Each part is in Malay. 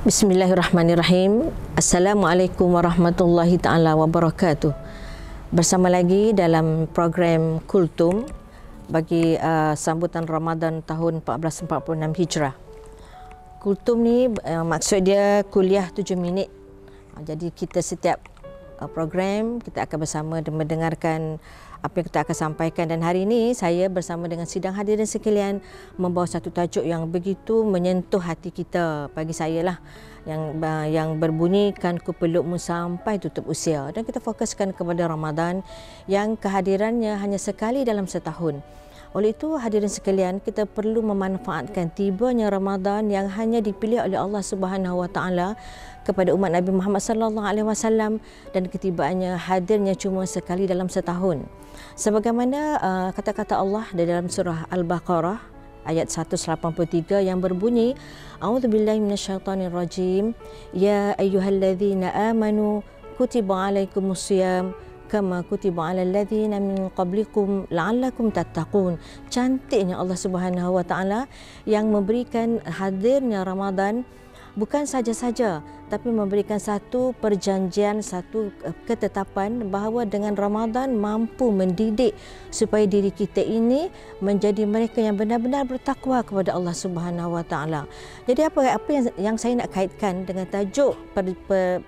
Bismillahirrahmanirrahim. Assalamualaikum warahmatullahi taala wabarakatuh. Bersama lagi dalam program Kultum bagi sambutan Ramadan tahun 1446 Hijrah. Kultum ni maksud dia kuliah 7 minit. Jadi kita setiap program kita akan bersama dan mendengarkan apa yang kita akan sampaikan, dan hari ini saya bersama dengan sidang hadirin sekalian membawa satu tajuk yang begitu menyentuh hati kita, bagi saya lah, yang berbunyi kan ku pelukmu sampai tutup usia, dan kita fokuskan kepada Ramadan yang kehadirannya hanya sekali dalam setahun. Oleh itu hadirin sekalian, kita perlu memanfaatkan tibanya Ramadan yang hanya dipilih oleh Allah Subhanahu Wa Taala kepada umat Nabi Muhammad sallallahu alaihi wasallam, dan ketibaannya hadirnya cuma sekali dalam setahun. Sebagaimana kata-kata Allah di dalam surah Al-Baqarah ayat 183 yang berbunyi, A'udzubillahi minasyaitonirrajim, ya ayyuhalladzina amanu kutiba alaikumusiyam kama kutiba alal ladzina min qablikum la'allakum tattaqun. Cantiknya Allah Subhanahu Wa Taala yang memberikan hadirnya Ramadan bukan saja-saja, tapi memberikan satu perjanjian, satu ketetapan bahawa dengan Ramadan mampu mendidik supaya diri kita ini menjadi mereka yang benar-benar bertakwa kepada Allah Subhanahu Wa Taala. Jadi apa yang saya nak kaitkan dengan tajuk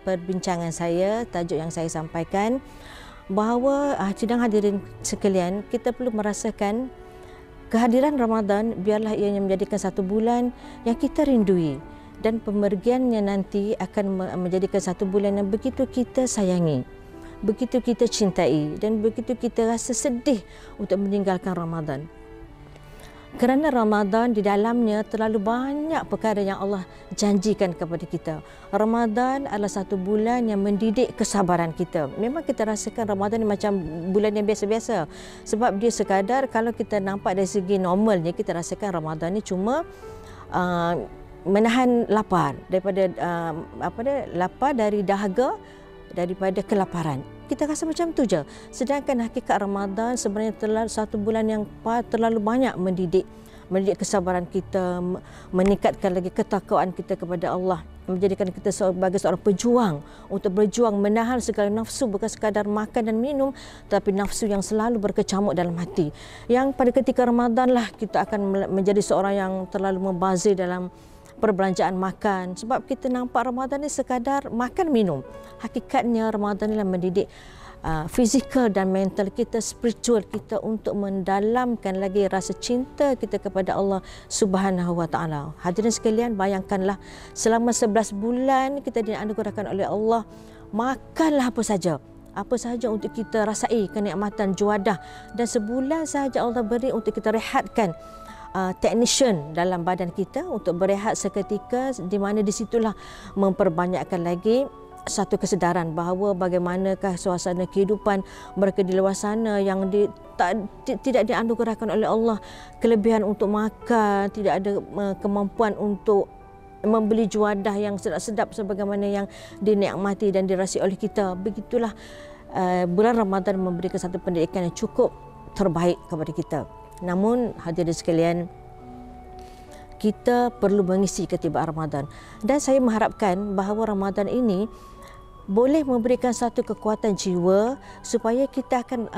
perbincangan saya, tajuk yang saya sampaikan, bahawa sidang hadirin sekalian, kita perlu merasakan kehadiran Ramadan biarlah ianya menjadikan satu bulan yang kita rindui, dan pemergiannya nanti akan menjadikan satu bulan yang begitu kita sayangi, begitu kita cintai, dan begitu kita rasa sedih untuk meninggalkan Ramadan. Kerana Ramadan di dalamnya terlalu banyak perkara yang Allah janjikan kepada kita. Ramadan adalah satu bulan yang mendidik kesabaran kita. Memang kita rasakan Ramadan ni macam bulan yang biasa-biasa, sebab dia sekadar, kalau kita nampak dari segi normalnya, kita rasakan Ramadan ni cuma menahan lapar daripada lapar dari dahaga, daripada kelaparan. Kita rasa macam tu je. Sedangkan hakikat Ramadan sebenarnya satu bulan yang terlalu banyak mendidik kesabaran kita, meningkatkan lagi ketakwaan kita kepada Allah, menjadikan kita sebagai seorang pejuang untuk berjuang menahan segala nafsu, bukan sekadar makan dan minum, tapi nafsu yang selalu berkecamuk dalam hati. Yang pada ketika Ramadan lah kita akan menjadi seorang yang terlalu membazir dalam perbelanjaan makan, sebab kita nampak Ramadan ni sekadar makan minum. Hakikatnya Ramadan ni mendidik fizikal dan mental kita, spiritual kita, untuk mendalamkan lagi rasa cinta kita kepada Allah Subhanahu Wa Taala. Hadirin sekalian, bayangkanlah selama 11 bulan kita dianugerahkan oleh Allah, makanlah apa saja untuk kita rasai kenikmatan juadah, dan sebulan saja Allah beri untuk kita rehatkan technician dalam badan kita untuk berehat seketika, di mana di situlah memperbanyakkan lagi satu kesedaran bahawa bagaimanakah suasana kehidupan mereka di luar sana yang tidak dianugerahkan oleh Allah kelebihan untuk makan, tidak ada kemampuan untuk membeli juadah yang sedap-sedap sebagaimana yang dinikmati dan dirasai oleh kita. Begitulah bulan Ramadan memberikan satu pendidikan yang cukup terbaik kepada kita. Namun hadirin sekalian, kita perlu mengisi ketibaan Ramadan, dan saya mengharapkan bahawa Ramadan ini boleh memberikan satu kekuatan jiwa supaya kita akan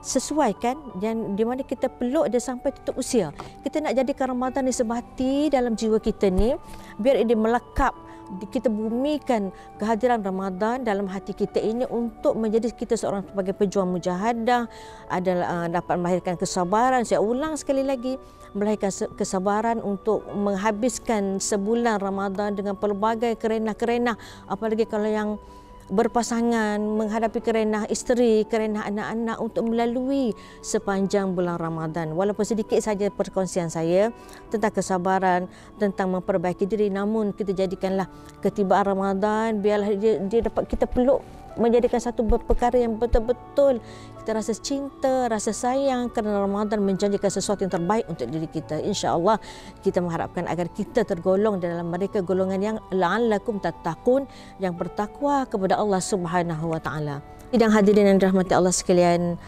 sesuaikan yang di mana kita peluk dia sampai tutup usia. Kita nak jadikan Ramadan ni sebati dalam jiwa kita ni, biar dia melekat. Kita bumikan kehadiran Ramadan dalam hati kita ini untuk menjadi kita seorang sebagai pejuang mujahadah, adalah dapat melahirkan kesabaran. Saya ulang sekali lagi, melahirkan kesabaran untuk menghabiskan sebulan Ramadan dengan pelbagai kerenah-kerenah, apalagi kalau yang berpasangan menghadapi kerenah isteri, kerenah anak-anak, untuk melalui sepanjang bulan Ramadan. Walaupun sedikit saja perkongsian saya tentang kesabaran, tentang memperbaiki diri, namun kita jadikanlah ketibaan Ramadan biarlah dia dapat kita peluk, menjadikan satu perkara yang betul-betul kita rasa cinta, rasa sayang, kerana Ramadan menjanjikan sesuatu yang terbaik untuk diri kita. InsyaAllah kita mengharapkan agar kita tergolong dalam mereka golongan yang la'allakum tattaqun, yang bertakwa kepada Allah Subhanahu Wa Taala. Dan hadirin yang dirahmati Allah sekalian,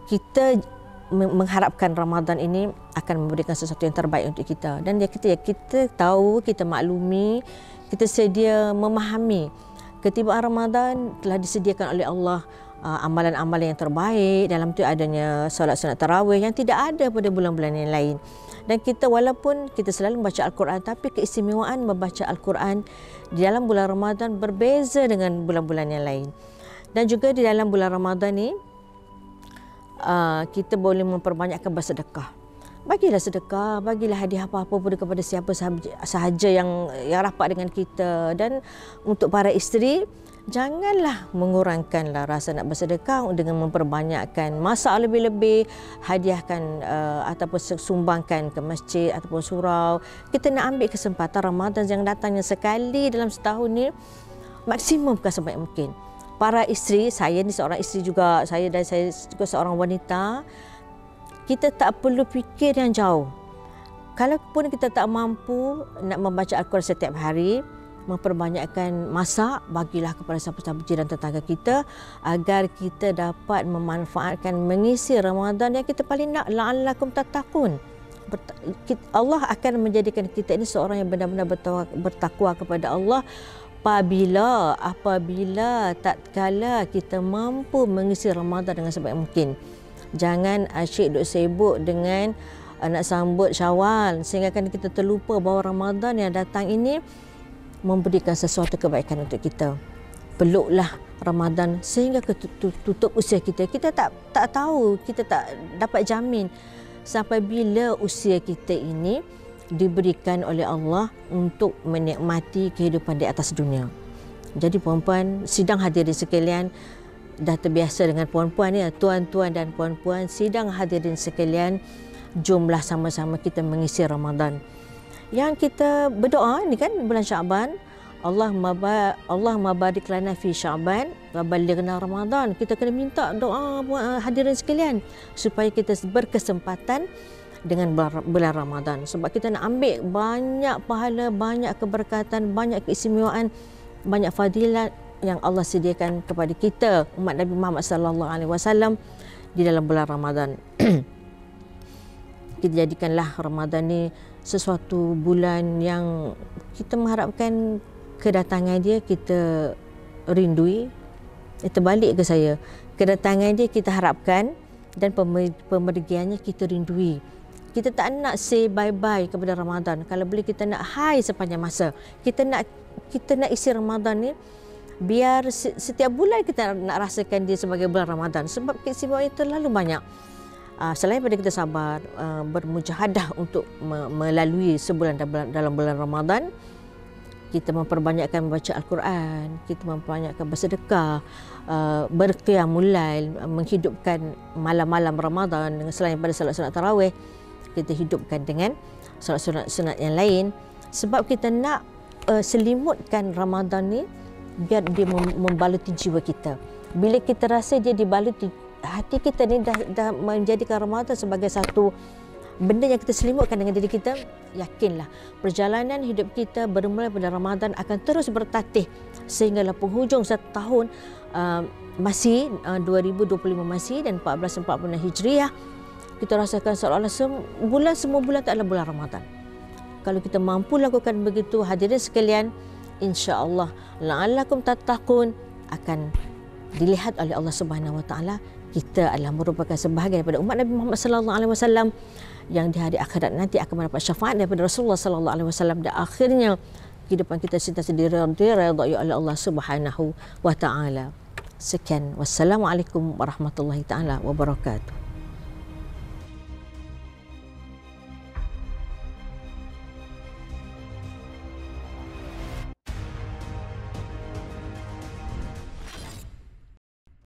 kita mengharapkan Ramadan ini akan memberikan sesuatu yang terbaik untuk kita. Dan dia kata, kita tahu, kita maklumi, kita sedia memahami ketibaan Ramadan telah disediakan oleh Allah amalan-amalan yang terbaik. Dalam itu adanya solat sunat tarawih yang tidak ada pada bulan-bulan yang lain. Dan kita, walaupun kita selalu membaca Al-Quran, tapi keistimewaan membaca Al-Quran di dalam bulan Ramadan berbeza dengan bulan-bulan yang lain. Dan juga di dalam bulan Ramadan ni kita boleh memperbanyakkan bersedekah. Bagilah sedekah, bagilah hadiah apa-apa pun kepada siapa sahaja yang rapat dengan kita. Dan untuk para isteri, janganlah mengurangkanlah rasa nak bersedekah dengan memperbanyakkan masak lebih-lebih, hadiahkan ataupun sumbangkan ke masjid ataupun surau. Kita nak ambil kesempatan Ramadan yang datangnya sekali dalam setahun ni, maksimumkan sebaik mungkin. Para isteri, saya ni seorang isteri juga, saya juga seorang wanita, kita tak perlu fikir yang jauh. Kalaupun kita tak mampu nak membaca Al-Quran setiap hari, memperbanyakkan masak, bagilah kepada siapa-siapa jiran tetangga kita agar kita dapat memanfaatkan mengisi Ramadan yang kita paling nak. La'allakum tattaqun. Allah akan menjadikan kita ini seorang yang benar-benar bertakwa kepada Allah apabila tatkala kita mampu mengisi Ramadan dengan sebaik mungkin. Jangan asyik duk sibuk dengan nak sambut Syawal sehingga kan kita terlupa bahawa Ramadan yang datang ini memberikan sesuatu kebaikan untuk kita. Peluklah Ramadan sehingga tutup usia kita. Kita tak tahu, kita tak dapat jamin sampai bila usia kita ini diberikan oleh Allah untuk menikmati kehidupan di atas dunia. Jadi puan-puan, sidang hadirin sekalian, dah terbiasa dengan puan-puan ni, tuan-tuan dan puan-puan, sidang hadirin sekalian, jomlah sama-sama kita mengisi Ramadan. Yang kita berdoa ni kan bulan Syaban, Allah mabarik lana fi Syaban wa balighna Ramadan. Kita kena minta doa hadirin sekalian supaya kita berkesempatan dengan bulan Ramadan, sebab kita nak ambil banyak pahala, banyak keberkatan, banyak keistimewaan, banyak fadilat yang Allah sediakan kepada kita umat Nabi Muhammad sallallahu alaihi wasallam di dalam bulan Ramadan. Kita jadikanlah Ramadan ni sesuatu bulan yang kita mengharapkan kedatangan dia, kita rindui. Terbalik ke saya, kedatangan dia kita harapkan dan pemergiannya kita rindui. Kita tak nak say bye-bye kepada Ramadan. Kalau boleh kita nak high sepanjang masa. Kita nak isi Ramadan ni biar setiap bulan kita nak rasakan dia sebagai bulan Ramadan, sebab keistimewaan itu terlalu banyak. Selain daripada kita sabar, bermujahadah untuk melalui sebulan dalam bulan Ramadan, kita memperbanyakkan membaca Al-Quran, kita memperbanyakkan bersedekah, berqiyamul lail, menghidupkan malam-malam Ramadan dengan selain daripada solat sunat tarawih, kita hidupkan dengan solat sunat yang lain, sebab kita nak selimutkan Ramadan ni biar dia membaluti jiwa kita. Bila kita rasa dia dibaluti, hati kita ni dah menjadikan Ramadan sebagai satu benda yang kita selimutkan dengan diri kita, yakinlah perjalanan hidup kita bermula pada Ramadan akan terus bertatih sehinggalah penghujung satu tahun masih 2025 masih dan 1446 Hijriah. Kita rasakan seolah-olah semua bulan tak adalah bulan Ramadan. Kalau kita mampu lakukan begitu, hadirin sekalian, insya-Allah la'allakum tattaqun akan dilihat oleh Allah Subhanahu Wa Taala. Kita adalah merupakan sebahagian daripada umat Nabi Muhammad sallallahu alaihi wasallam yang di hari akhirat nanti akan mendapat syafaat daripada Rasulullah sallallahu alaihi wasallam, dan akhirnya kehidupan kita sentiasa diridai oleh Allah Subhanahu Wa Taala. Sekian, wassalamualaikum warahmatullahi taala wabarakatuh.